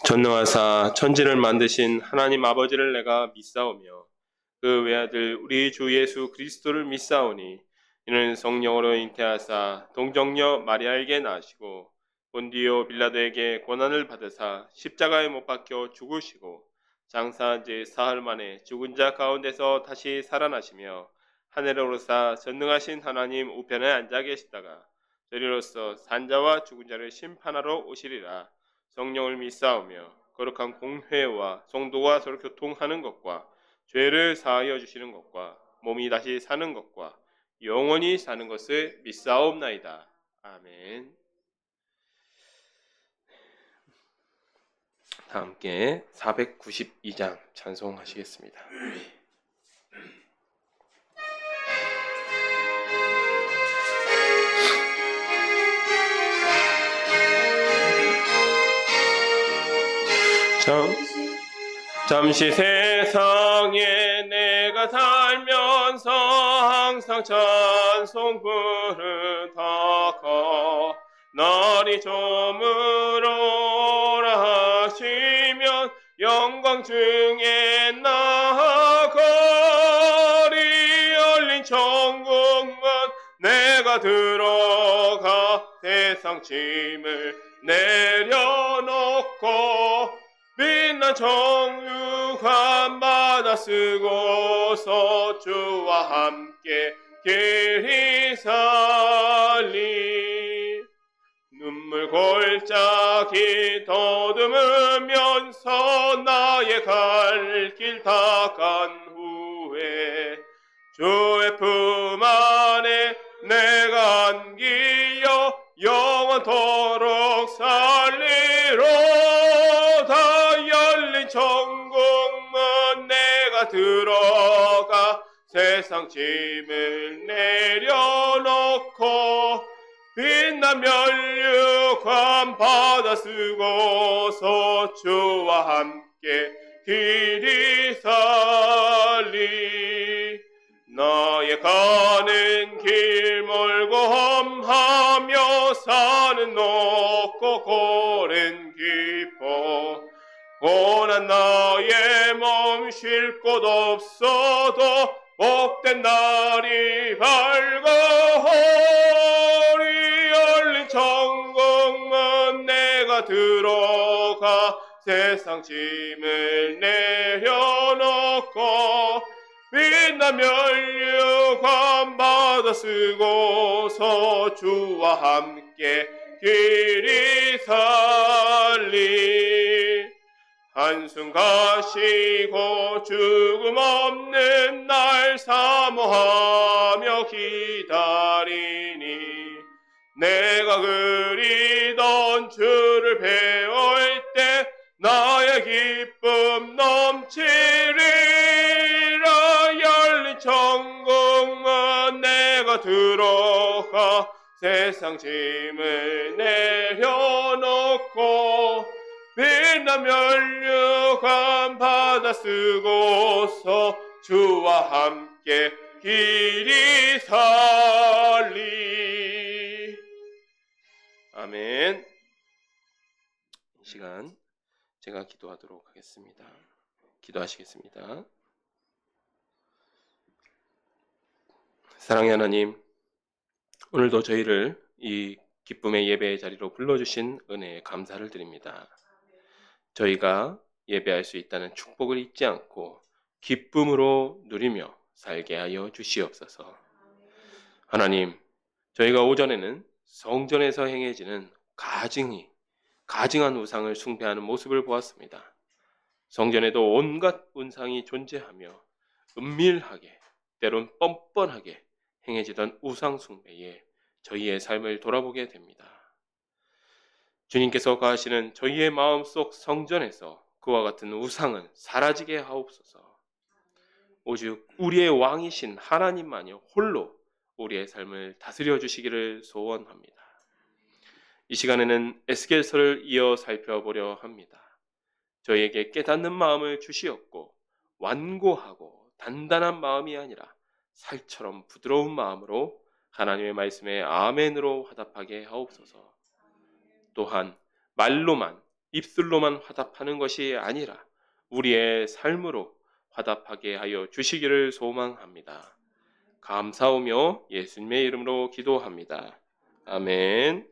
전능하사 천지를 만드신 하나님 아버지를 내가 믿사오며 그 외아들 우리 주 예수 그리스도를 믿사오니 이는 성령으로 잉태하사 동정녀 마리아에게 낳으시고 본디오 빌라도에게 고난을 받으사 십자가에 못 박혀 죽으시고 장사한 지 사흘 만에 죽은 자 가운데서 다시 살아나시며 하늘에 오르사 전능하신 하나님 우편에 앉아 계시다가 저리로서 산자와 죽은 자를 심판하러 오시리라. 성령을 믿사오며 거룩한 공회와 성도와 서로 교통하는 것과 죄를 사하여 주시는 것과 몸이 다시 사는 것과 영원히 사는 것을 믿사옵나이다. 아멘. 다 함께 492장 찬송하시겠습니다. 잠시 세상에 내가 살면서 항상 찬송 부르다가 날이 저물어라 하시면 영광 중에 나아가리. 열린 천국문 내가 들어가 세상 짐을 내려놓고 빛난 정육한 바다 쓰고서 주와 함께 길이 살리. 눈물 골짜기 더듬으면서 나의 갈 길 다 간 후에 주의 품 안에 내가 안기어 영원토록 살리로다. 열린 천국문 내가 들어가 세상 짐을 내려놓고 빛난 면류관 바다 쓰고서 주와 함께 길이 살리. 나의 가는 길 멀고 험하며 산은 높고 고른 깊어 고난 나의 몸 쉴 곳 없어도 복된 날이 밝아오리. 열린 천국문 내가 들어가 세상 짐을 내려놓고 빛난 면류관 바다 쓰고서 주와 함께 길이 살리. 한숨 가시고 죽음 없는 날 사모하며 기다리니 내가 그리던 주를 배울 때 나의 기쁨 넘치리라. 열린 천국문 내가 들어가 세상 짐을 내려놓고 빛난 면류관 바다 쓰고서 주와 함께 길이 살리. 아멘. 이 시간 제가 기도하도록 하겠습니다. 기도하시겠습니다. 사랑의 하나님, 오늘도 저희를 이 기쁨의 예배의 자리로 불러주신 은혜에 감사를 드립니다. 저희가 예배할 수 있다는 축복을 잊지 않고 기쁨으로 누리며 살게 하여 주시옵소서. 하나님, 저희가 오전에는 성전에서 행해지는 가증한 우상을 숭배하는 모습을 보았습니다. 성전에도 온갖 우상이 존재하며 은밀하게 때론 뻔뻔하게 행해지던 우상 숭배에 저희의 삶을 돌아보게 됩니다. 주님께서 거하시는 저희의 마음속 성전에서 그와 같은 우상은 사라지게 하옵소서. 오직 우리의 왕이신 하나님만이 홀로 우리의 삶을 다스려 주시기를 소원합니다. 이 시간에는 에스겔서를 이어 살펴보려 합니다. 저희에게 깨닫는 마음을 주시옵고 완고하고 단단한 마음이 아니라 살처럼 부드러운 마음으로 하나님의 말씀에 아멘으로 화답하게 하옵소서. 또한 말로만 입술로만 화답하는 것이 아니라 우리의 삶으로 화답하게 하여 주시기를 소망합니다. 감사하며 예수님의 이름으로 기도합니다. 아멘.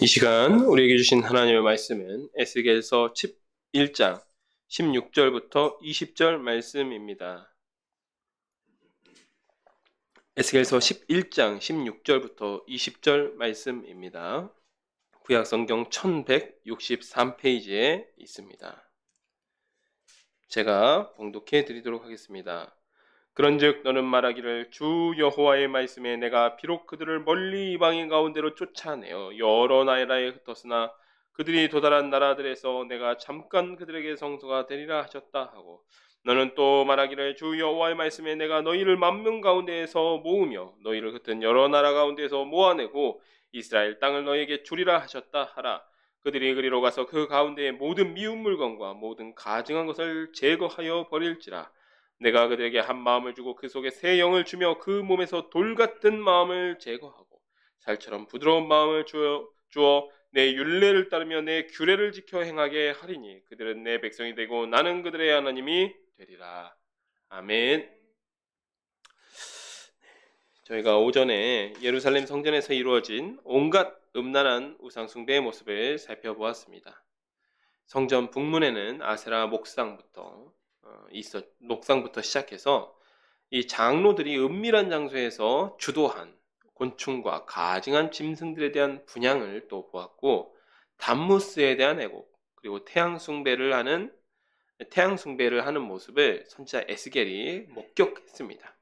이 시간 우리에게 주신 하나님의 말씀은 에스겔서 11장 16절부터 20절 말씀입니다. 에스겔서 11장 16절부터 20절 말씀입니다. 구약성경 1163페이지에 있습니다. 제가 봉독해 드리도록 하겠습니다. 그런즉 너는 말하기를 주 여호와의 말씀에 내가 비록 그들을 멀리 이방인 가운데로 쫓아내어 여러 나라에 흩었으나 그들이 도달한 나라들에서 내가 잠깐 그들에게 성소가 되리라 하셨다 하고, 너는 또 말하기를 주 여호와의 말씀에 내가 너희를 만명 가운데에서 모으며 너희를 흩은 여러 나라 가운데에서 모아내고 이스라엘 땅을 너희에게 주리라 하셨다 하라. 그들이 그리로 가서 그 가운데의 모든 미운 물건과 모든 가증한 것을 제거하여 버릴지라. 내가 그들에게 한 마음을 주고 그 속에 새 영을 주며 그 몸에서 돌 같은 마음을 제거하고 살처럼 부드러운 마음을 주어 내 율례를 따르며 내 규례를 지켜 행하게 하리니 그들은 내 백성이 되고 나는 그들의 하나님이 되리라. 아멘. 저희가 오전에 예루살렘 성전에서 이루어진 온갖 음란한 우상 숭배의 모습을 살펴보았습니다. 성전 북문에는 아세라 목상부터 시작해서 이 장로들이 은밀한 장소에서 주도한 곤충과 가증한 짐승들에 대한 분향을 또 보았고, 담무스에 대한 애곡, 그리고 태양 숭배를 하는 모습을 선지자 에스겔이 목격했습니다.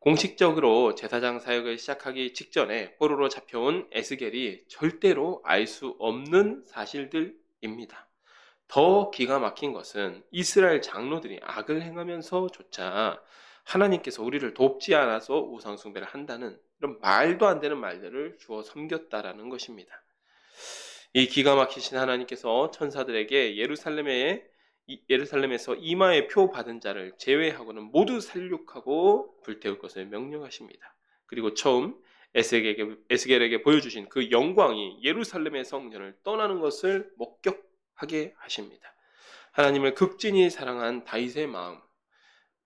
공식적으로 제사장 사역을 시작하기 직전에 포로로 잡혀온 에스겔이 절대로 알 수 없는 사실들입니다. 더 기가 막힌 것은 이스라엘 장로들이 악을 행하면서조차 하나님께서 우리를 돕지 않아서 우상 숭배를 한다는 이런 말도 안 되는 말들을 주어 섬겼다라는 것입니다. 이 기가 막히신 하나님께서 천사들에게 예루살렘에서 이마에 표 받은 자를 제외하고는 모두 살육하고 불태울 것을 명령하십니다. 그리고 처음 에스겔에게 보여주신 그 영광이 예루살렘의 성전을 떠나는 것을 목격하게 하십니다. 하나님을 극진히 사랑한 다윗의 마음,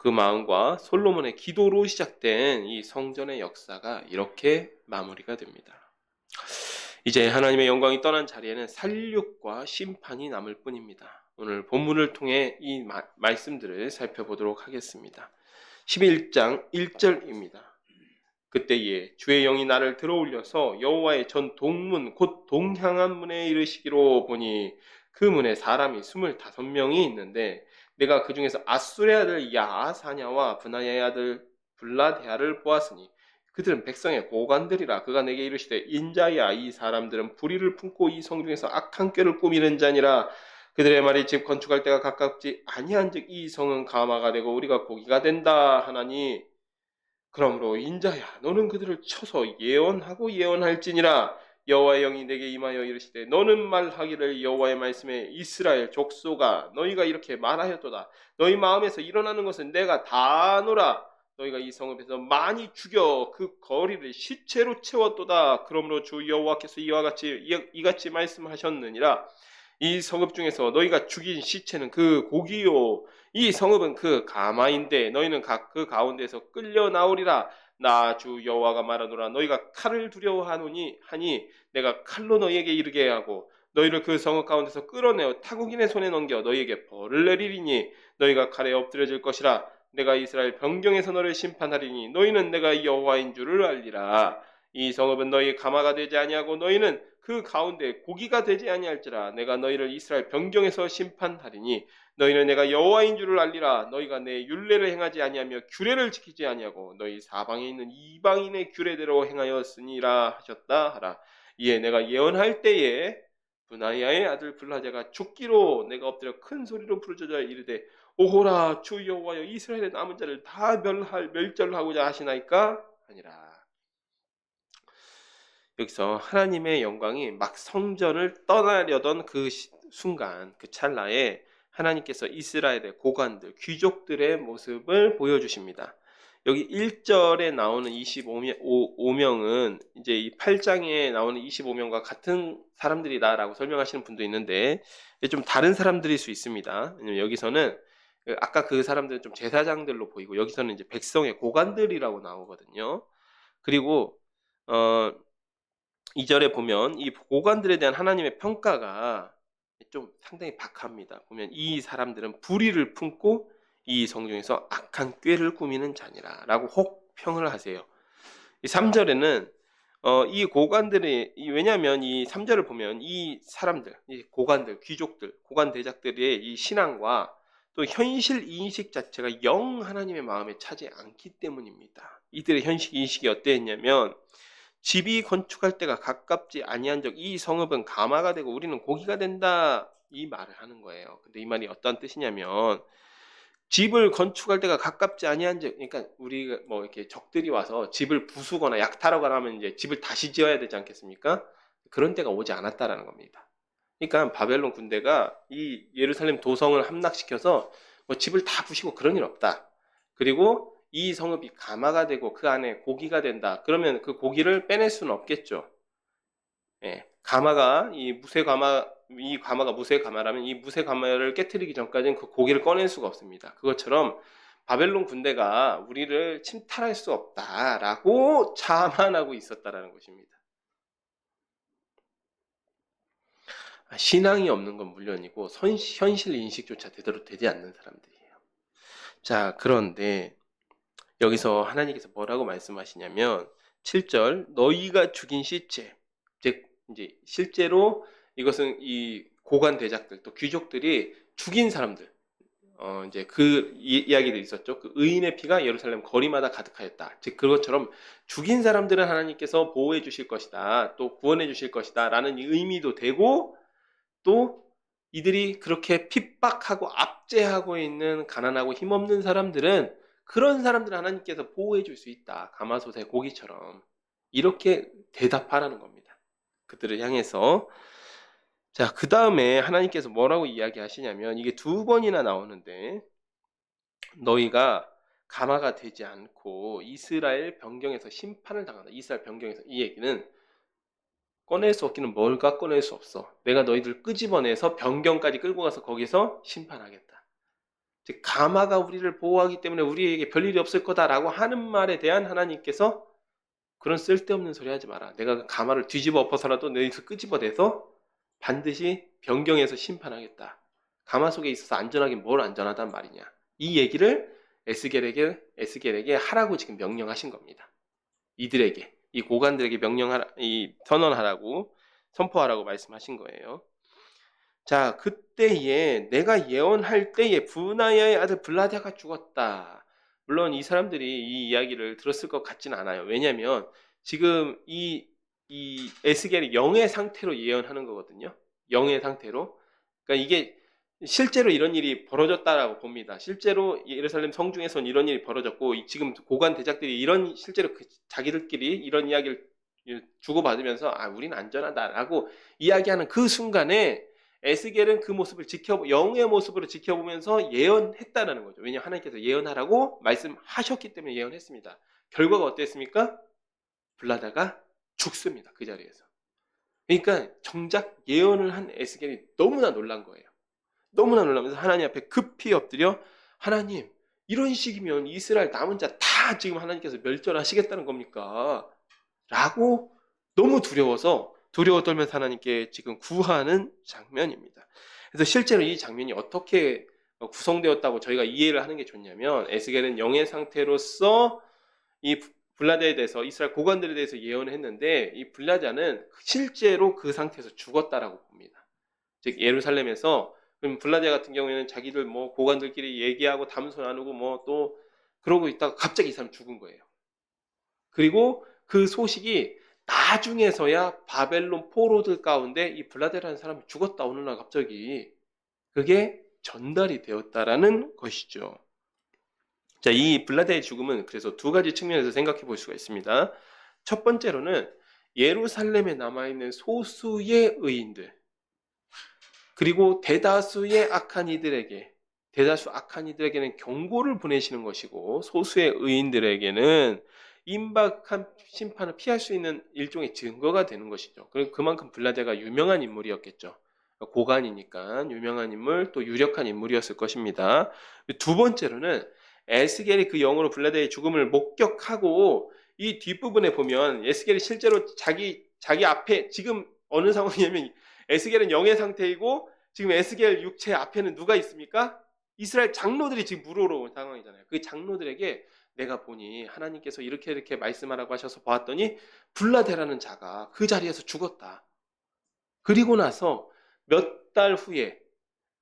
그 마음과 솔로몬의 기도로 시작된 이 성전의 역사가 이렇게 마무리가 됩니다. 이제 하나님의 영광이 떠난 자리에는 살육과 심판이 남을 뿐입니다. 오늘 본문을 통해 이 말씀들을 살펴보도록 하겠습니다. 11장 1절입니다. 그때에 주의 영이 나를 들어올려서 여호와의 전 동문 곧 동향한 문에 이르시기로 보니 그 문에 사람이 25명이 있는데 내가 그 중에서 아술의 아들 야아사냐와 브나야의 아들 블라데아를 보았으니 그들은 백성의 고관들이라. 그가 내게 이르시되 인자야, 이 사람들은 불의를 품고 이 성중에서 악한 꾀를 꾸미는 자니라. 그들의 말이 집 건축할 때가 가깝지 아니한즉 이 성은 가마가 되고 우리가 고기가 된다 하나니, 그러므로 인자야, 너는 그들을 쳐서 예언하고 예언할지니라. 여호와의 영이 내게 임하여 이르시되 너는 말하기를 여호와의 말씀에 이스라엘 족속아, 너희가 이렇게 말하였도다. 너희 마음에서 일어나는 것은 내가 다 아노라. 너희가 이 성읍에서 많이 죽여 그 거리를 시체로 채웠도다. 그러므로 주 여호와께서 이같이 말씀하셨느니라. 이 성읍 중에서 너희가 죽인 시체는 그 고기요, 이 성읍은 그 가마인데 너희는 각 그 가운데서 끌려 나오리라. 나 주 여호와가 말하노라. 너희가 칼을 두려워하노니 하니 내가 칼로 너희에게 이르게 하고 너희를 그 성읍 가운데서 끌어내어 타국인의 손에 넘겨 너희에게 벌을 내리리니 너희가 칼에 엎드려질 것이라. 내가 이스라엘 변경에서 너를 심판하리니 너희는 내가 여호와인 줄을 알리라. 이 성읍은 너희 가마가 되지 아니하고 너희는 그 가운데 고기가 되지 아니할지라. 내가 너희를 이스라엘 변경에서 심판하리니 너희는 내가 여호와인 줄을 알리라. 너희가 내 율례를 행하지 아니하며 규례를 지키지 아니하고 너희 사방에 있는 이방인의 규례대로 행하였으니라 하셨다 하라. 이에 내가 예언할 때에 브나야의 아들 블라자가 죽기로 내가 엎드려 큰 소리로 부르짖어 이르되 오호라 주 여호와여 이스라엘의 남은 자를 다 멸절하고자 하시나이까 하니라. 여기서 하나님의 영광이 막 성전을 떠나려던 그 순간, 그 찰나에 하나님께서 이스라엘의 고관들, 귀족들의 모습을 보여주십니다. 여기 1절에 나오는 25명은 이제 이 8장에 나오는 25명과 같은 사람들이다라고 설명하시는 분도 있는데 좀 다른 사람들일 수 있습니다. 왜냐면 여기서는 아까 그 사람들은 좀 제사장들로 보이고 여기서는 이제 백성의 고관들이라고 나오거든요. 그리고 2절에 보면 이 고관들에 대한 하나님의 평가가 좀 상당히 박합니다. 보면 이 사람들은 불의를 품고 이 성중에서 악한 꾀를 꾸미는 자니라 라고 혹 평을 하세요. 이 3절에는 이 고관들이 왜냐하면 이 3절을 보면 이 사람들, 이 고관들, 귀족들, 고관 대작들의 이 신앙과 또 현실 인식 자체가 영 하나님의 마음에 차지 않기 때문입니다. 이들의 현실 인식이 어땠냐면 집이 건축할 때가 가깝지 아니한 적 이 성읍은 가마가 되고 우리는 고기가 된다 이 말을 하는 거예요. 근데 이 말이 어떤 뜻이냐면 집을 건축할 때가 가깝지 아니한 적, 그러니까 우리가 뭐 이렇게 적들이 와서 집을 부수거나 약탈하거나 하면 이제 집을 다시 지어야 되지 않겠습니까? 그런 때가 오지 않았다라는 겁니다. 그러니까 바벨론 군대가 이 예루살렘 도성을 함락시켜서 뭐 집을 다 부시고 그런 일 없다. 그리고 이 성읍이 가마가 되고 그 안에 고기가 된다. 그러면 그 고기를 빼낼 수는 없겠죠. 예, 가마가 이 가마가 무쇠 가마라면 이 무쇠 가마를 깨트리기 전까지는 그 고기를 꺼낼 수가 없습니다. 그것처럼 바벨론 군대가 우리를 침탈할 수 없다라고 자만하고 있었다라는 것입니다. 신앙이 없는 건 물론이고 현실 인식조차 제대로 되지 않는 사람들이에요. 자, 그런데 여기서 하나님께서 뭐라고 말씀하시냐면 7절 너희가 죽인 시체, 즉 이제 실제로 이것은 이 고관 대작들 또 귀족들이 죽인 사람들, 이제 그 이야기들이 있었죠. 그 의인의 피가 예루살렘 거리마다 가득하였다. 즉 그것처럼 죽인 사람들은 하나님께서 보호해 주실 것이다, 또 구원해 주실 것이다라는 의미도 되고 또 이들이 그렇게 핍박하고 압제하고 있는 가난하고 힘없는 사람들은 그런 사람들을 하나님께서 보호해 줄 수 있다. 가마솥의 고기처럼 이렇게 대답하라는 겁니다. 그들을 향해서. 자, 그 다음에 하나님께서 뭐라고 이야기하시냐면 이게 2번이나 나오는데 너희가 가마가 되지 않고 이스라엘 변경에서 심판을 당한다. 이스라엘 변경에서 이 얘기는 꺼낼 수 없기는 뭘까 꺼낼 수 없어. 내가 너희들 끄집어내서 변경까지 끌고 가서 거기서 심판하겠다. 즉 가마가 우리를 보호하기 때문에 우리에게 별일이 없을 거다라고 하는 말에 대한 하나님께서 그런 쓸데없는 소리 하지 마라. 내가 그 가마를 뒤집어 엎어서라도 너희들 끄집어내서 반드시 변경해서 심판하겠다. 가마 속에 있어서 안전하긴 뭘 안전하단 말이냐. 이 얘기를 에스겔에게 하라고 지금 명령하신 겁니다. 이들에게, 이 고관들에게 선언하라고, 선포하라고 말씀하신 거예요. 자, 그때에 내가 예언할 때에 브나야의 아들 블라자가 죽었다. 물론 이 사람들이 이 이야기를 들었을 것 같지는 않아요. 왜냐하면 지금 이 에스겔이 영의 상태로 예언하는 거거든요. 영의 상태로. 그러니까 이게 실제로 이런 일이 벌어졌다라고 봅니다. 실제로 예루살렘 성중에선 이런 일이 벌어졌고 지금 고관 대작들이 이런 실제로 자기들끼리 이런 이야기를 주고받으면서 우리는 안전하다라고 이야기하는 그 순간에 에스겔은 그 모습을 영의 모습으로 지켜보면서 예언했다라는 거죠. 왜냐하면 하나님께서 예언하라고 말씀하셨기 때문에 예언했습니다. 결과가 어땠습니까? 블라다가 죽습니다. 그 자리에서. 그러니까 정작 예언을 한 에스겔이 너무나 놀란 거예요. 너무나 놀라면서 하나님 앞에 급히 엎드려 하나님 이런 식이면 이스라엘 남은 자 다 지금 하나님께서 멸절하시겠다는 겁니까? 라고 너무 두려워 떨면서 하나님께 지금 구하는 장면입니다. 그래서 실제로 이 장면이 어떻게 구성되었다고 저희가 이해를 하는 게 좋냐면 에스겔은 영의 상태로서 이 블라자에 대해서 이스라엘 고관들에 대해서 예언을 했는데 이 블라자는 실제로 그 상태에서 죽었다라고 봅니다. 즉 예루살렘에서 그럼 블라자 같은 경우에는 자기들 뭐 고관들끼리 얘기하고 담소 나누고 뭐 또 그러고 있다가 갑자기 이 사람 죽은 거예요. 그리고 그 소식이 나중에서야 바벨론 포로들 가운데 이 블라데라는 사람이 죽었다 어느 날 갑자기 그게 전달이 되었다라는 것이죠. 자, 이 블라데의 죽음은 그래서 두 가지 측면에서 생각해 볼 수가 있습니다. 첫 번째로는 예루살렘에 남아있는 소수의 의인들, 그리고 대다수 악한 이들에게는 경고를 보내시는 것이고, 소수의 의인들에게는 임박한 심판을 피할 수 있는 일종의 증거가 되는 것이죠. 그만큼 블라데가 유명한 인물이었겠죠. 고관이니까 유명한 인물, 또 유력한 인물이었을 것입니다. 두 번째로는 에스겔이 그 영으로 블라데의 죽음을 목격하고, 이 뒷부분에 보면 에스겔이 실제로 자기 앞에 지금 어느 상황이냐면, 에스겔은 영의 상태이고 지금 에스겔 육체 앞에는 누가 있습니까? 이스라엘 장로들이 지금 물어오는 상황이잖아요. 그 장로들에게 내가 보니 하나님께서 이렇게 말씀하라고 하셔서 보았더니 블라데라는 자가 그 자리에서 죽었다. 그리고 나서 몇 달 후에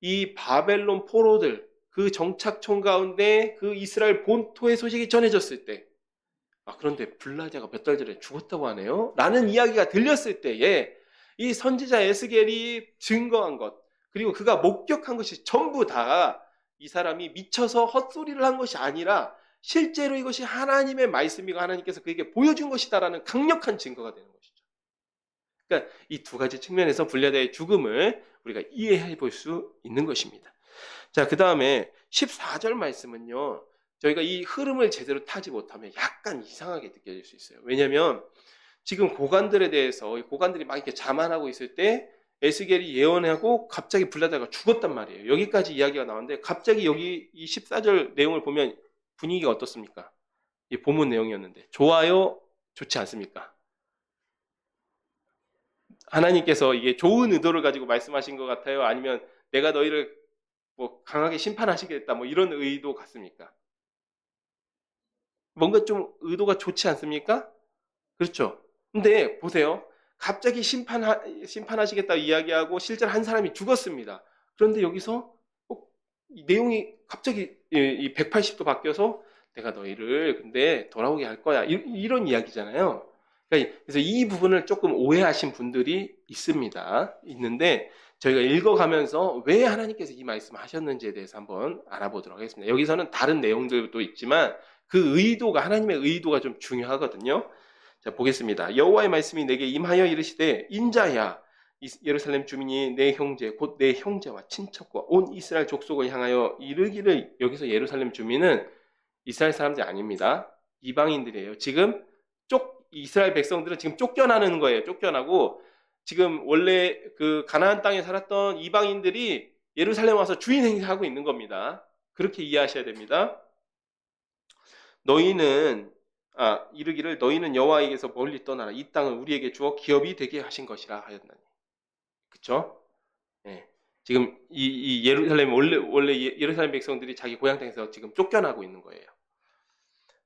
이 바벨론 포로들 그 정착촌 가운데 그 이스라엘 본토의 소식이 전해졌을 때, 그런데 블라데가 몇 달 전에 죽었다고 하네요 라는 이야기가 들렸을 때에 이 선지자 에스겔이 증거한 것, 그리고 그가 목격한 것이 전부 다 이 사람이 미쳐서 헛소리를 한 것이 아니라 실제로 이것이 하나님의 말씀이고 하나님께서 그에게 보여준 것이다라는 강력한 증거가 되는 것이죠. 그러니까 이 두 가지 측면에서 블라데의 죽음을 우리가 이해해 볼 수 있는 것입니다. 자, 그 다음에 14절 말씀은요, 저희가 이 흐름을 제대로 타지 못하면 약간 이상하게 느껴질 수 있어요. 왜냐하면 지금 고관들에 대해서 고관들이 막 이렇게 자만하고 있을 때 에스겔이 예언하고 갑자기 블라데가 죽었단 말이에요. 여기까지 이야기가 나오는데 갑자기 여기 이 14절 내용을 보면 분위기가 어떻습니까? 이 본문 내용이었는데 좋아요? 좋지 않습니까? 하나님께서 이게 좋은 의도를 가지고 말씀하신 것 같아요? 아니면 내가 너희를 뭐 강하게 심판하시겠다 뭐 이런 의도 같습니까? 뭔가 좀 의도가 좋지 않습니까? 그렇죠. 근데 보세요. 갑자기 심판하시겠다 이야기하고 실제로 한 사람이 죽었습니다. 그런데 여기서 이 내용이 갑자기 이 180도 바뀌어서 내가 너희를 근데 돌아오게 할 거야. 이런 이야기잖아요. 그래서 이 부분을 조금 오해하신 분들이 있는데 저희가 읽어가면서 왜 하나님께서 이 말씀을 하셨는지에 대해서 한번 알아보도록 하겠습니다. 여기서는 다른 내용들도 있지만 그 의도가, 하나님의 의도가 좀 중요하거든요. 자, 보겠습니다. 여호와의 말씀이 내게 임하여 이르시되 인자야, 예루살렘 주민이 내 형제 곧 내 형제와 친척과 온 이스라엘 족속을 향하여 이르기를. 여기서 예루살렘 주민은 이스라엘 사람들이 아닙니다. 이방인들이에요. 지금 이스라엘 백성들은 지금 쫓겨나는 거예요. 쫓겨나고 지금 원래 그 가나안 땅에 살았던 이방인들이 예루살렘 와서 주인 행세하고 있는 겁니다. 그렇게 이해하셔야 됩니다. 이르기를 너희는 여호와에게서 멀리 떠나라. 이 땅을 우리에게 주어 기업이 되게 하신 것이라 하였나니. 그렇죠? 네. 지금 이 예루살렘 원래 예루살렘 백성들이 자기 고향 땅에서 지금 쫓겨나고 있는 거예요.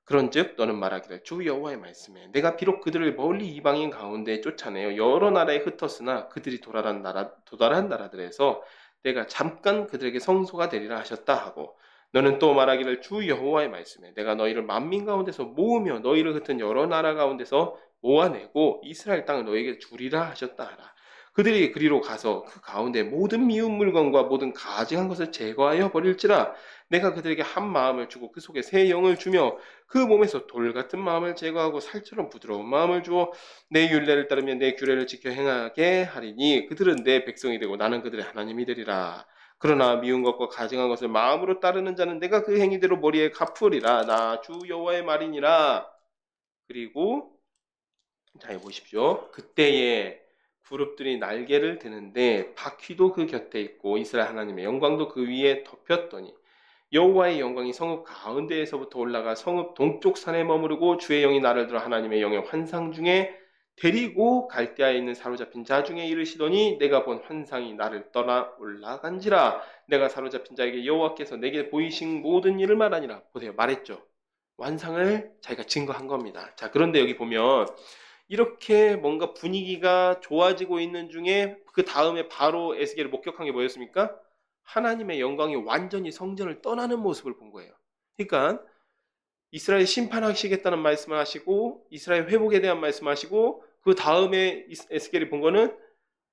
그런즉 너는 말하기를 주 여호와의 말씀에 내가 비록 그들을 멀리 이방인 가운데 쫓아내어 여러 나라에 흩었으나 그들이 도달한 나라들에서 내가 잠깐 그들에게 성소가 되리라 하셨다 하고, 너는 또 말하기를 주 여호와의 말씀에 내가 너희를 만민 가운데서 모으며 너희를 흩은 여러 나라 가운데서 모아내고 이스라엘 땅을 너희에게 주리라 하셨다 하라. 그들이 그리로 가서 그 가운데 모든 미운 물건과 모든 가증한 것을 제거하여 버릴지라. 내가 그들에게 한 마음을 주고 그 속에 새 영을 주며 그 몸에서 돌 같은 마음을 제거하고 살처럼 부드러운 마음을 주어 내 율례를 따르며 내 규례를 지켜 행하게 하리니 그들은 내 백성이 되고 나는 그들의 하나님이 되리라. 그러나 미운 것과 가증한 것을 마음으로 따르는 자는 내가 그 행위대로 머리에 갚으리라. 나 주 여호와의 말이니라. 그리고 자, 보십시오. 그때에 그룹들이 날개를 드는데 바퀴도 그 곁에 있고 이스라엘 하나님의 영광도 그 위에 덮였더니 여호와의 영광이 성읍 가운데에서부터 올라가 성읍 동쪽 산에 머무르고 주의 영이 나를 들어 하나님의 영의 환상 중에 데리고 갈대아에 있는 사로잡힌 자 중에 이르시더니 내가 본 환상이 나를 떠나 올라간지라. 내가 사로잡힌 자에게 여호와께서 내게 보이신 모든 일을 말하니라. 보세요. 말했죠. 환상을 자기가 증거한 겁니다. 자, 그런데 여기 보면 이렇게 뭔가 분위기가 좋아지고 있는 중에 그 다음에 바로 에스겔을 목격한 게 뭐였습니까? 하나님의 영광이 완전히 성전을 떠나는 모습을 본 거예요. 그러니까 이스라엘 심판하시겠다는 말씀을 하시고 이스라엘 회복에 대한 말씀을 하시고 그 다음에 에스겔이 본 거는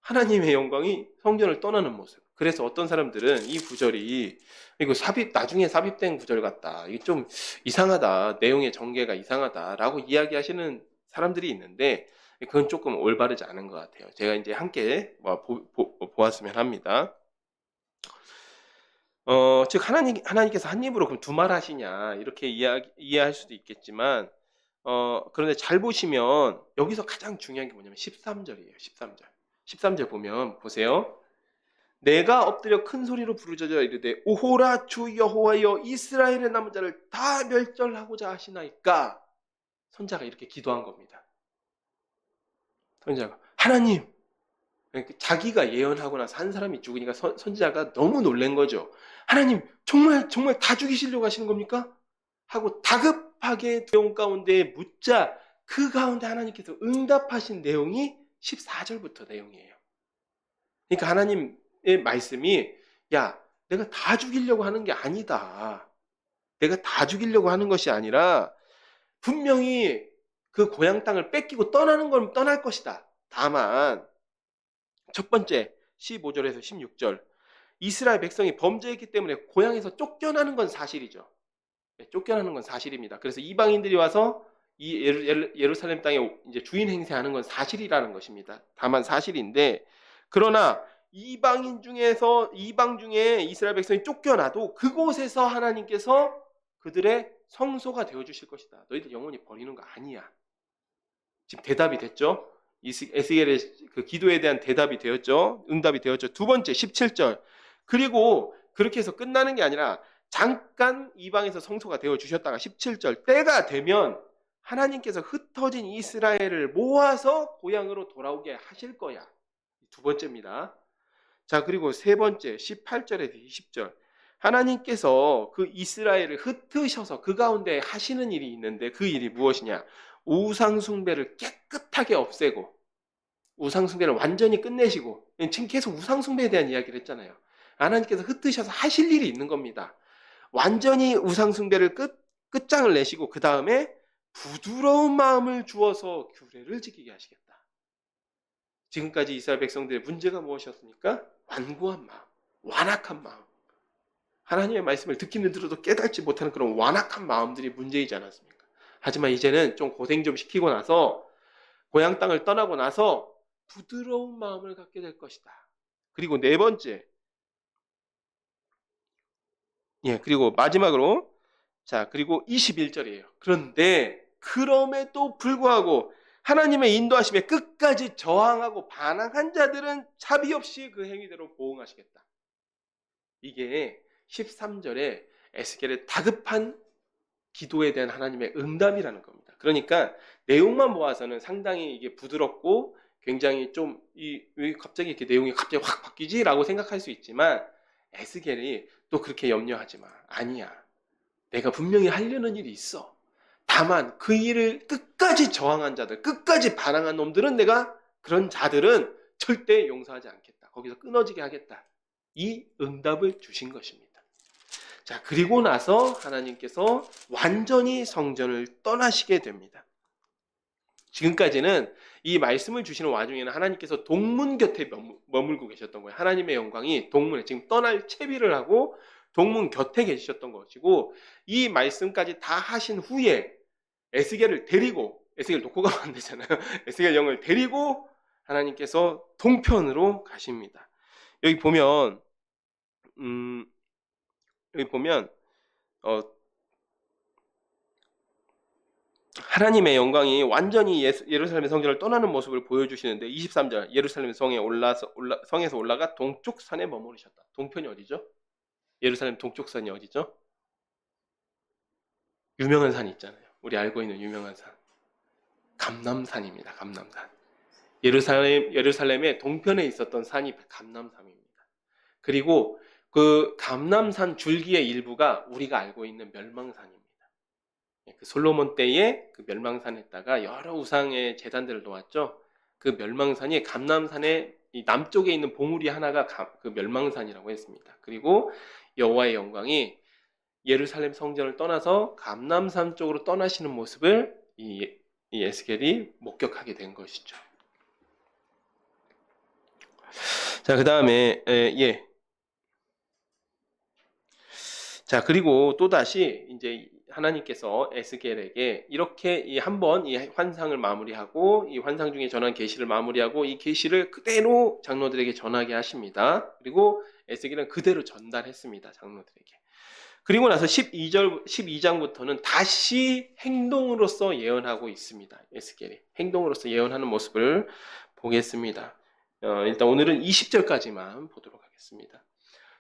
하나님의 영광이 성전을 떠나는 모습. 그래서 어떤 사람들은 이 구절이 이거 나중에 삽입된 구절 같다. 이게 좀 이상하다. 내용의 전개가 이상하다라고 이야기하시는 사람들이 있는데 그건 조금 올바르지 않은 것 같아요. 제가 이제 함께 보았으면 합니다. 즉 하나님께서 한 입으로 그럼 두 말 하시냐 이렇게 이해할 수도 있겠지만 그런데 잘 보시면 여기서 가장 중요한 게 뭐냐면 13절이에요. 13절. 13절 보면 보세요. 내가 엎드려 큰 소리로 부르짖어 이르되 오호라 주 여호와여 이스라엘의 남은 자를 다 멸절하고자 하시나이까. 선자가 이렇게 기도한 겁니다. 선자가 하나님, 자기가 예언하고 나서 한 사람이 죽으니까 선지자가 너무 놀란 거죠. 하나님 정말 다 죽이시려고 하시는 겁니까? 하고 다급하게 두려움 가운데 묻자 그 가운데 하나님께서 응답하신 내용이 14절부터 내용이에요. 그러니까 하나님의 말씀이 야 내가 다 죽이려고 하는 게 아니다. 내가 다 죽이려고 하는 것이 아니라 분명히 그 고향 땅을 뺏기고 떠나는 건 떠날 것이다. 다만 첫 번째 15절에서 16절 이스라엘 백성이 범죄했기 때문에 고향에서 쫓겨나는 건 사실이죠. 쫓겨나는 건 사실입니다. 그래서 이방인들이 와서 이 예루살렘 땅에 이제 주인 행세하는 건 사실이라는 것입니다. 다만 사실인데 그러나 이방 중에 이스라엘 백성이 쫓겨나도 그곳에서 하나님께서 그들의 성소가 되어 주실 것이다. 너희들 영원히 버리는 거 아니야. 지금 대답이 됐죠? 에스겔의 그 기도에 대한 대답이 되었죠. 응답이 되었죠. 두 번째 17절. 그리고 그렇게 해서 끝나는 게 아니라 잠깐 이방에서 성소가 되어 주셨다가 17절 때가 되면 하나님께서 흩어진 이스라엘을 모아서 고향으로 돌아오게 하실 거야. 두 번째입니다. 자, 그리고 세 번째 18절에서 20절. 하나님께서 그 이스라엘을 흩으셔서 그 가운데 하시는 일이 있는데 그 일이 무엇이냐? 우상숭배를 깨끗하게 없애고 우상숭배를 완전히 끝내시고 지금 계속 우상숭배에 대한 이야기를 했잖아요. 하나님께서 흩으셔서 하실 일이 있는 겁니다. 완전히 우상숭배를 끝장을 내시고 그 다음에 부드러운 마음을 주어서 규례를 지키게 하시겠다. 지금까지 이스라엘 백성들의 문제가 무엇이었습니까? 완고한 마음, 완악한 마음. 하나님의 말씀을 듣기는 들어도 깨닫지 못하는 그런 완악한 마음들이 문제이지 않았습니까? 하지만 이제는 좀 고생 좀 시키고 나서 고향 땅을 떠나고 나서 부드러운 마음을 갖게 될 것이다. 그리고 네 번째, 그리고 마지막으로 그리고 21절이에요. 그런데 그럼에도 불구하고 하나님의 인도하심에 끝까지 저항하고 반항한 자들은 자비 없이 그 행위대로 보응하시겠다. 이게 13절에 에스겔의 다급한 기도에 대한 하나님의 응답이라는 겁니다. 그러니까 내용만 모아서는 상당히 이게 부드럽고 굉장히 좀 왜 갑자기 이렇게 내용이 갑자기 확 바뀌지라고 생각할 수 있지만 에스겔이 또 그렇게 염려하지 마. 아니야. 내가 분명히 하려는 일이 있어. 다만 그 일을 끝까지 저항한 자들, 끝까지 반항한 놈들은 내가 그런 자들은 절대 용서하지 않겠다. 거기서 끊어지게 하겠다. 이 응답을 주신 것입니다. 자, 그리고 나서 하나님께서 완전히 성전을 떠나시게 됩니다. 지금까지는 이 말씀을 주시는 와중에는 하나님께서 동문 곁에 머물고 계셨던 거예요. 하나님의 영광이 동문에 지금 떠날 채비를 하고 동문 곁에 계셨던 것이고 이 말씀까지 다 하신 후에 에스겔을 데리고 에스겔 놓고 가면 안 되잖아요. 에스겔 영을 데리고 하나님께서 동편으로 가십니다. 여기 보면 하나님의 영광이 완전히 예루살렘 성전을 떠나는 모습을 보여주시는데 23절 예루살렘 성에서 올라가 동쪽 산에 머무르셨다. 동편이 어디죠? 예루살렘 동쪽 산이 어디죠? 유명한 산이 있잖아요. 우리 알고 있는 유명한 산. 감람산입니다. 감람산. 예루살렘의 동편에 있었던 산이 감람산입니다. 그리고 그 감람산 줄기의 일부가 우리가 알고 있는 멸망산입니다. 그 솔로몬 때에 그 멸망산에다가 여러 우상의 제단들을 놓았죠. 그 멸망산이 감람산의 남쪽에 있는 봉우리 하나가 그 멸망산이라고 했습니다. 그리고 여호와의 영광이 예루살렘 성전을 떠나서 감람산 쪽으로 떠나시는 모습을 이 이 에스겔이 목격하게 된 것이죠. 자, 그 다음에 예. 자, 그리고 또다시 이제 하나님께서 에스겔에게 이렇게 한번 이 환상을 마무리하고 이 환상 중에 전한 계시를 마무리하고 이 계시를 그대로 장로들에게 전하게 하십니다. 그리고 에스겔은 그대로 전달했습니다. 장로들에게. 그리고 나서 12장부터는 다시 행동으로서 예언하고 있습니다. 에스겔이 행동으로서 예언하는 모습을 보겠습니다. 일단 오늘은 20절까지만 보도록 하겠습니다.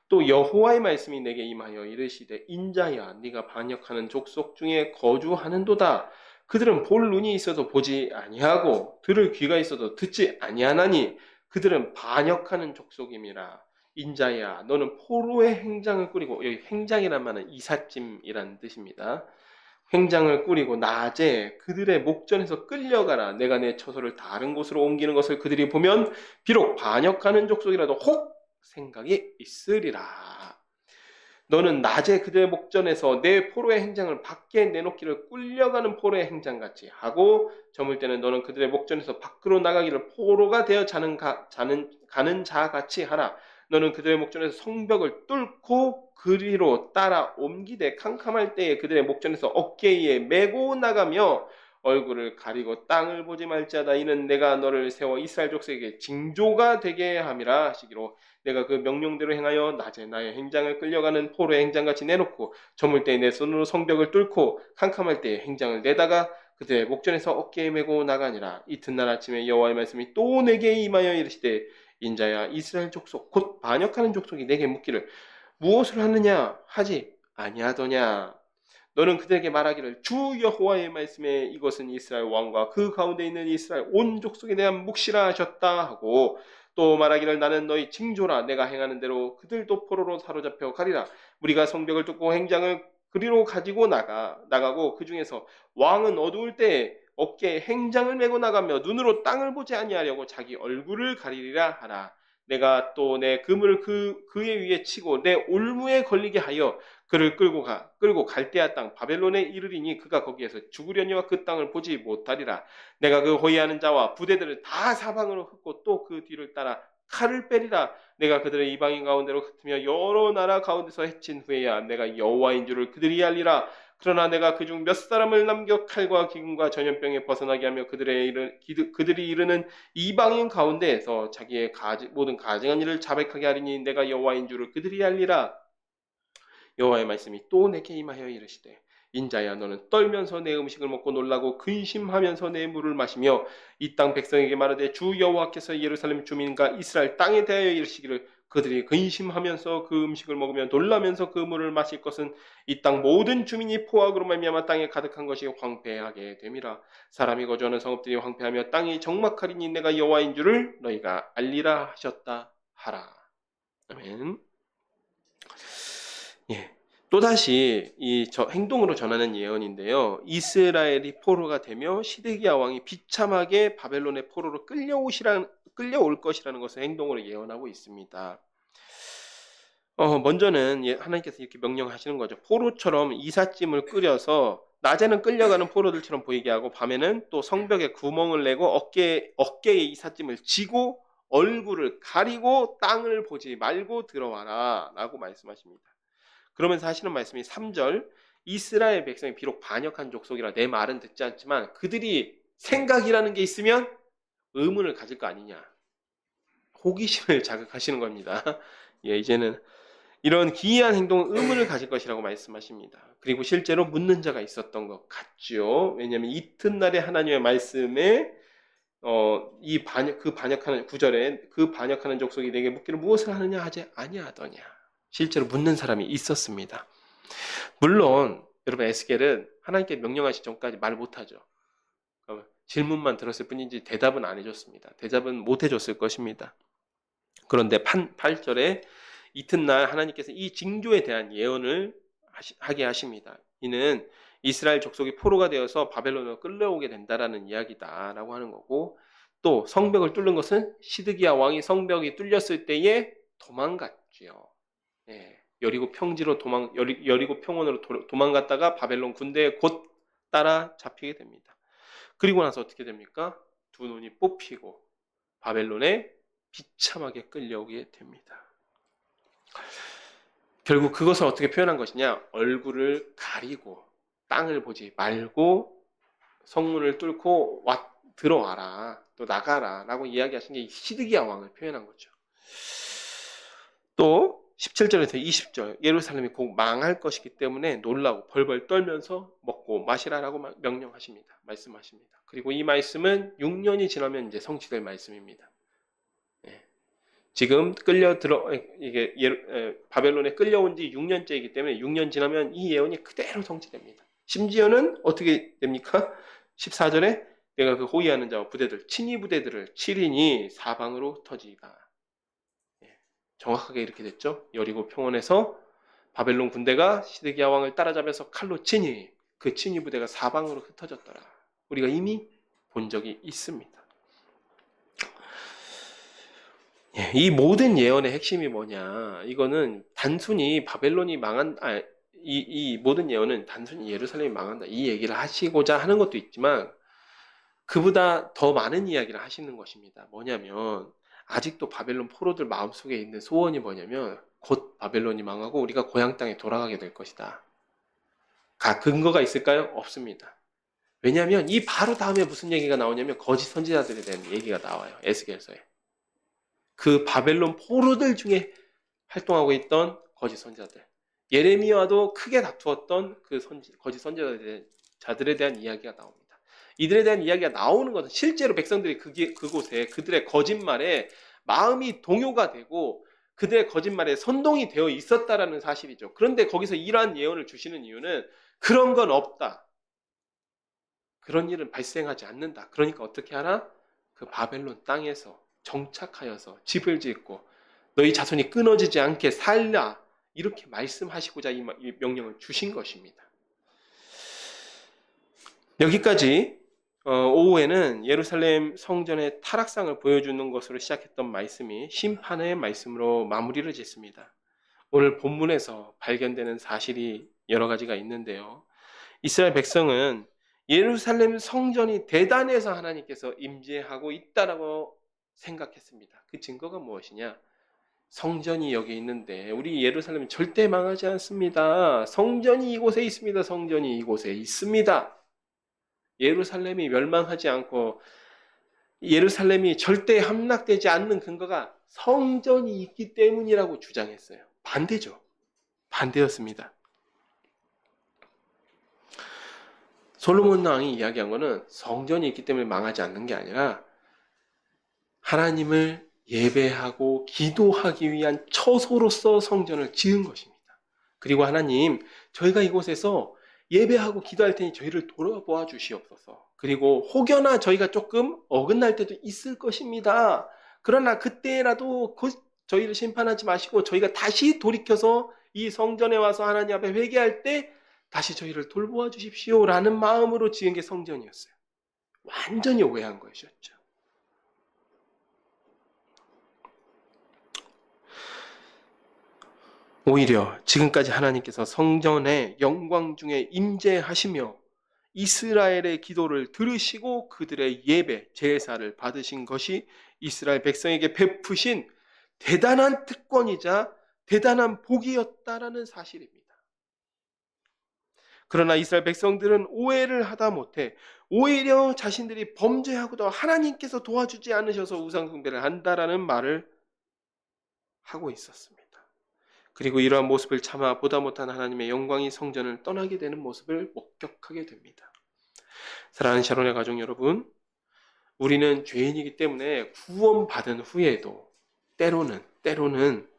또 여호와의 말씀이 내게 임하여 이르시되 인자야 네가 반역하는 족속 중에 거주하는도다. 그들은 볼 눈이 있어도 보지 아니하고 들을 귀가 있어도 듣지 아니하나니 그들은 반역하는 족속임이라. 인자야 너는 포로의 행장을 꾸리고, 여기 행장이란 말은 이삿짐이라는 뜻입니다. 행장을 꾸리고 낮에 그들의 목전에서 끌려가라. 내가 내 처소를 다른 곳으로 옮기는 것을 그들이 보면 비록 반역하는 족속이라도 혹 생각이 있으리라. 너는 낮에 그들의 목전에서 내 포로의 행장을 밖에 내놓기를 끌려가는 포로의 행장같이 하고, 저물 때는 너는 그들의 목전에서 밖으로 나가기를 포로가 되어 가는 자같이 하라. 너는 그들의 목전에서 성벽을 뚫고 그리로 따라 옮기되 캄캄할 때에 그들의 목전에서 어깨에 메고 나가며 얼굴을 가리고 땅을 보지 말지어다. 이는 내가 너를 세워 이스라엘 족속에게 징조가 되게 함이라 하시기로, 내가 그 명령대로 행하여 낮에 나의 행장을 끌려가는 포로의 행장같이 내놓고 저물 때에 내 손으로 성벽을 뚫고 캄캄할 때에 행장을 내다가 그들의 목전에서 어깨에 메고 나가니라. 이튿날 아침에 여호와의 말씀이 또 내게 임하여 이르시되 인자야 이스라엘 족속 곧 반역하는 족속이 내게 묻기를 무엇을 하느냐 하지 아니하더냐. 너는 그들에게 말하기를 주 여호와의 말씀에 이것은 이스라엘 왕과 그 가운데 있는 이스라엘 온 족속에 대한 묵시라 하셨다 하고, 또 말하기를 나는 너희 징조라. 내가 행하는 대로 그들도 포로로 사로잡혀 가리라. 우리가 성벽을 뚫고 행장을 그리로 가지고 나가고 그 중에서 왕은 어두울 때에 어깨에 행장을 메고 나가며 눈으로 땅을 보지 아니하려고 자기 얼굴을 가리리라 하라. 내가 또 내 그물을 그의 위에 치고 내 올무에 걸리게 하여 그를 끌고 갈대아 땅 바벨론에 이르리니 그가 거기에서 죽으려니와 그 땅을 보지 못하리라. 내가 그 호위하는 자와 부대들을 다 사방으로 흩고 또 그 뒤를 따라 칼을 빼리라. 내가 그들의 이방인 가운데로 흩으며 여러 나라 가운데서 해친 후에야 내가 여호와인 줄을 그들이 알리라. 그러나 내가 그중 몇 사람을 남겨 칼과 기근과 전염병에 벗어나게 하며 그들이 이르는 이방인 가운데에서 자기의 모든 가증한 일을 자백하게 하리니 내가 여호와인 줄을 그들이 알리라. 여호와의 말씀이 또 내게 임하여 이르시되 인자야 너는 떨면서 내 음식을 먹고 놀라고 근심하면서 내 물을 마시며 이 땅 백성에게 말하되 주 여호와께서 예루살렘 주민과 이스라엘 땅에 대하여 이르시기를 그들이 근심하면서 그 음식을 먹으며 놀라면서 그 물을 마실 것은 이 땅 모든 주민이 포악으로 말미암아 땅에 가득한 것이 황폐하게 됨이라. 사람이 거주하는 성읍들이 황폐하며 땅이 적막하리니 내가 여호와인 줄을 너희가 알리라 하셨다 하라. 아멘. 예. 또다시 행동으로 전하는 예언인데요. 이스라엘이 포로가 되며 시드기야 왕이 비참하게 바벨론의 포로로 끌려올 것이라는 것을 행동으로 예언하고 있습니다. 먼저는 하나님께서 이렇게 명령하시는 거죠. 포로처럼 이삿짐을 끓여서 낮에는 끌려가는 포로들처럼 보이게 하고 밤에는 또 성벽에 구멍을 내고 어깨에 이삿짐을 지고 얼굴을 가리고 땅을 보지 말고 들어와라 라고 말씀하십니다. 그러면서 하시는 말씀이 3절, 이스라엘 백성이 비록 반역한 족속이라 내 말은 듣지 않지만 그들이 생각이라는 게 있으면 의문을 가질 거 아니냐. 호기심을 자극하시는 겁니다. 예, 이제는 이런 기이한 행동은 의문을 가질 것이라고 말씀하십니다. 그리고 실제로 묻는 자가 있었던 것 같죠. 왜냐하면 이튿날에 하나님의 말씀에 반역하는 구절에 그 반역하는 족속이 내게 묻기를 무엇을 하느냐 하지 아니하더냐. 실제로 묻는 사람이 있었습니다. 물론 여러분 에스겔은 하나님께 명령하시 전까지 말 못하죠. 질문만 들었을 뿐이지 대답은 안 해줬습니다. 대답은 못 해줬을 것입니다. 그런데 8절에 이튿날 하나님께서 이 징조에 대한 예언을 하게 하십니다. 이는 이스라엘 족속이 포로가 되어서 바벨론으로 끌려오게 된다라는 이야기다라고 하는 거고, 또 성벽을 뚫는 것은 시드기야 왕이 성벽이 뚫렸을 때에 도망갔지요. 예, 여리고 평원으로 도망갔다가 바벨론 군대에 곧 따라 잡히게 됩니다. 그리고 나서 어떻게 됩니까? 두 눈이 뽑히고 바벨론에 비참하게 끌려오게 됩니다. 결국 그것을 어떻게 표현한 것이냐? 얼굴을 가리고 땅을 보지 말고 성문을 뚫고 들어와라, 또 나가라 라고 이야기하신 게 시드기야 왕을 표현한 거죠. 또 17절에서 20절, 예루살렘이 곧 망할 것이기 때문에 놀라고 벌벌 떨면서 먹고 마시라라고 명령하십니다. 말씀하십니다. 그리고 이 말씀은 6년이 지나면 이제 성취될 말씀입니다. 지금 바벨론에 끌려온 지 6년째이기 때문에 6년 지나면 이 예언이 그대로 성취됩니다. 심지어는 어떻게 됩니까? 14절에 내가 그 호위하는 자와 부대들, 친위 부대들을 7인이 사방으로 흩어지가. 정확하게 이렇게 됐죠. 여리고 평원에서 바벨론 군대가 시드기야 왕을 따라잡아서 칼로 치니 그 친위 부대가 사방으로 흩어졌더라. 우리가 이미 본 적이 있습니다. 이 모든 예언의 핵심이 뭐냐? 이거는 단순히 바벨론이 이 모든 예언은 단순히 예루살렘이 망한다 이 얘기를 하시고자 하는 것도 있지만 그보다 더 많은 이야기를 하시는 것입니다. 뭐냐면 아직도 바벨론 포로들 마음속에 있는 소원이 뭐냐면 곧 바벨론이 망하고 우리가 고향 땅에 돌아가게 될 것이다. 근거가 있을까요? 없습니다. 왜냐하면 이 바로 다음에 무슨 얘기가 나오냐면 거짓 선지자들에 대한 얘기가 나와요. 에스겔서에. 그 바벨론 포로들 중에 활동하고 있던 거짓 선지자들. 예레미야도 크게 다투었던 그 거짓 선지자들에 대한 이야기가 나옵니다. 이들에 대한 이야기가 나오는 것은 실제로 백성들이 그곳에 그들의 거짓말에 마음이 동요가 되고 그들의 거짓말에 선동이 되어 있었다라는 사실이죠. 그런데 거기서 이러한 예언을 주시는 이유는 그런 건 없다. 그런 일은 발생하지 않는다. 그러니까 어떻게 하라? 그 바벨론 땅에서 정착하여서 집을 짓고 너희 자손이 끊어지지 않게 살라. 이렇게 말씀하시고자 이 명령을 주신 것입니다. 여기까지 오후에는 예루살렘 성전의 타락상을 보여주는 것으로 시작했던 말씀이 심판의 말씀으로 마무리를 짓습니다. 오늘 본문에서 발견되는 사실이 여러 가지가 있는데요. 이스라엘 백성은 예루살렘 성전이 대단해서 하나님께서 임재하고 있다라고 생각했습니다. 그 증거가 무엇이냐? 성전이 여기 있는데 우리 예루살렘은 절대 망하지 않습니다. 성전이 이곳에 있습니다. 성전이 이곳에 있습니다. 예루살렘이 멸망하지 않고 예루살렘이 절대 함락되지 않는 근거가 성전이 있기 때문이라고 주장했어요. 반대죠. 반대였습니다. 솔로몬 왕이 이야기한 것은 성전이 있기 때문에 망하지 않는 게 아니라 하나님을 예배하고 기도하기 위한 처소로서 성전을 지은 것입니다. 그리고 하나님, 저희가 이곳에서 예배하고 기도할 테니 저희를 돌아보아 주시옵소서. 그리고 혹여나 저희가 조금 어긋날 때도 있을 것입니다. 그러나 그때라도 저희를 심판하지 마시고 저희가 다시 돌이켜서 이 성전에 와서 하나님 앞에 회개할 때 다시 저희를 돌보아 주십시오 라는 마음으로 지은 게 성전이었어요. 완전히 오해한 것이었죠. 오히려 지금까지 하나님께서 성전의 영광 중에 임재하시며 이스라엘의 기도를 들으시고 그들의 예배, 제사를 받으신 것이 이스라엘 백성에게 베푸신 대단한 특권이자 대단한 복이었다라는 사실입니다. 그러나 이스라엘 백성들은 오해를 하다 못해 오히려 자신들이 범죄하고도 하나님께서 도와주지 않으셔서 우상숭배를 한다라는 말을 하고 있었습니다. 그리고 이러한 모습을 참아 보다 못한 하나님의 영광이 성전을 떠나게 되는 모습을 목격하게 됩니다. 사랑하는 샤론의 가족 여러분, 우리는 죄인이기 때문에 구원받은 후에도 때로는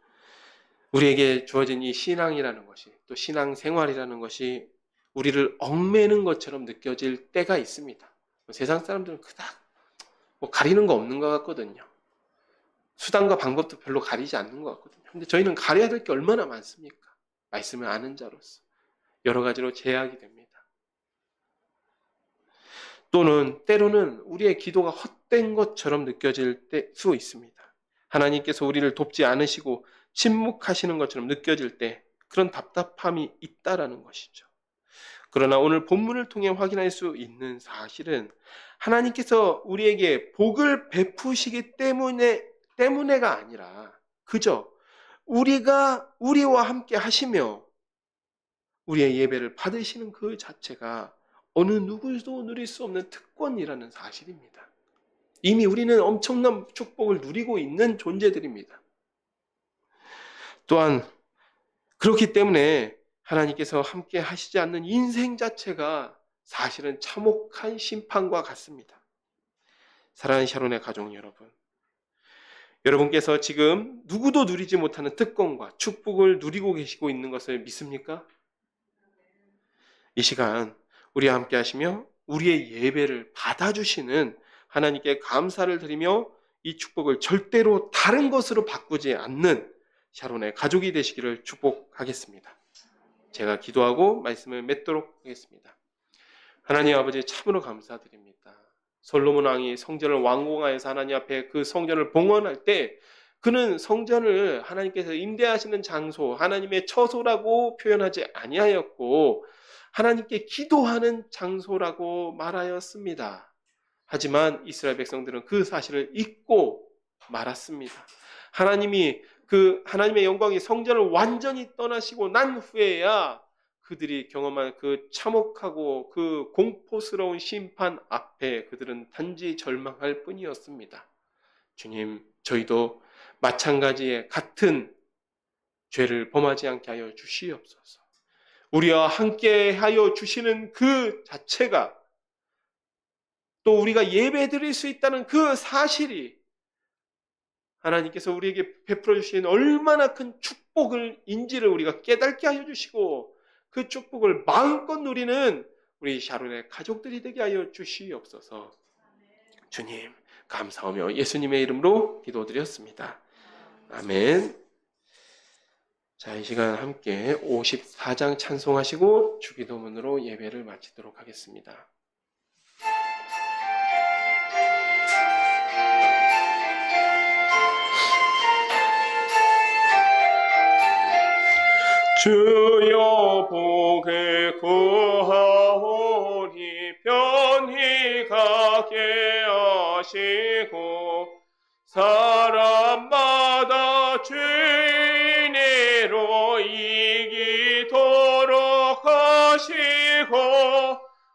우리에게 주어진 이 신앙이라는 것이 또 신앙생활이라는 것이 우리를 얽매는 것처럼 느껴질 때가 있습니다. 세상 사람들은 그닥 가리는 거 없는 것 같거든요. 수단과 방법도 별로 가리지 않는 것 같거든요. 근데 저희는 가려야 될 게 얼마나 많습니까? 말씀을 아는 자로서 여러 가지로 제약이 됩니다. 또는 때로는 우리의 기도가 헛된 것처럼 느껴질 수 있습니다. 하나님께서 우리를 돕지 않으시고 침묵하시는 것처럼 느껴질 때 그런 답답함이 있다라는 것이죠. 그러나 오늘 본문을 통해 확인할 수 있는 사실은 하나님께서 우리에게 복을 베푸시기 때문에가 아니라 그저 우리와 함께 하시며 우리의 예배를 받으시는 그 자체가 어느 누구도 누릴 수 없는 특권이라는 사실입니다. 이미 우리는 엄청난 축복을 누리고 있는 존재들입니다. 또한 그렇기 때문에 하나님께서 함께 하시지 않는 인생 자체가 사실은 참혹한 심판과 같습니다. 사랑하는 샤론의 가족 여러분, 여러분께서 지금 누구도 누리지 못하는 특권과 축복을 누리고 계시고 있는 것을 믿습니까? 이 시간 우리와 함께 하시며 우리의 예배를 받아주시는 하나님께 감사를 드리며 이 축복을 절대로 다른 것으로 바꾸지 않는 샤론의 가족이 되시기를 축복하겠습니다. 제가 기도하고 말씀을 맺도록 하겠습니다. 하나님 아버지 참으로 감사드립니다. 솔로몬 왕이 성전을 완공하여서 하나님 앞에 그 성전을 봉헌할 때 그는 성전을 하나님께서 임대하시는 장소, 하나님의 처소라고 표현하지 아니하였고 하나님께 기도하는 장소라고 말하였습니다. 하지만 이스라엘 백성들은 그 사실을 잊고 말았습니다. 하나님이 하나님의 영광이 성전을 완전히 떠나시고 난 후에야 그들이 경험한 그 참혹하고 그 공포스러운 심판 앞에 그들은 단지 절망할 뿐이었습니다. 주님, 저희도 마찬가지의 같은 죄를 범하지 않게 하여 주시옵소서. 우리와 함께 하여 주시는 그 자체가 또 우리가 예배 드릴 수 있다는 그 사실이 하나님께서 우리에게 베풀어 주신 얼마나 큰 축복인지를 우리가 깨닫게 하여 주시고 그 축복을 마음껏 누리는 우리 샤론의 가족들이 되게 하여 주시옵소서. 주님 감사하며 예수님의 이름으로 기도드렸습니다. 아멘. 자, 이 시간 함께 54장 찬송하시고 주기도문으로 예배를 마치도록 하겠습니다. 주여 복을 구하오니 편히 가게 하시고 사람마다 죄인으로 이기도록 하시고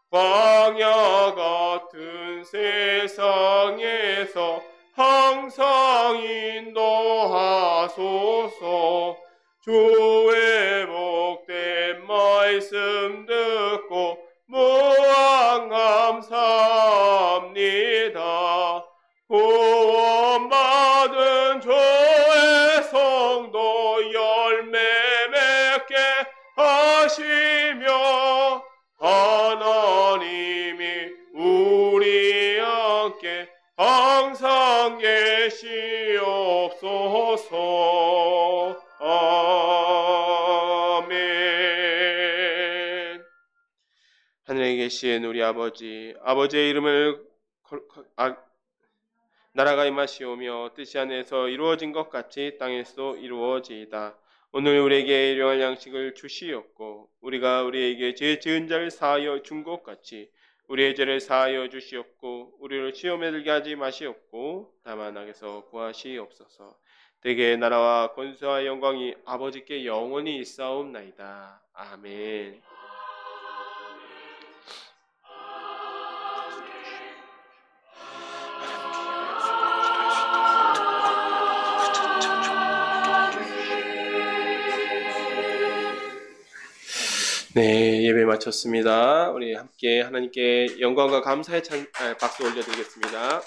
광야 같은 세상에서 항상 인도하소서. 주의 복된 말씀 듣고 무한 감사합니다. 구원받은 주의 성도 열매 맺게 하시며 하나님이 우리 함께 항상 계시옵소서. 아멘. 하늘에 계신 우리 아버지의 이름을 나라가 임하시오며 뜻이 하늘에서 이루어진 것 같이 땅에서도 이루어지이다. 오늘 우리에게 일용할 양식을 주시옵고 우리가 우리에게 죄 지은 자를 사하여 준 것 같이 우리의 죄를 사하여 주시옵고 우리를 시험에 들게 하지 마시옵고 다만 악에서 구하시옵소서. 대개 나라와 권세와 영광이 아버지께 영원히 있사옵나이다. 아멘. 네, 예배 마쳤습니다. 우리 함께 하나님께 영광과 감사의 박수 올려드리겠습니다.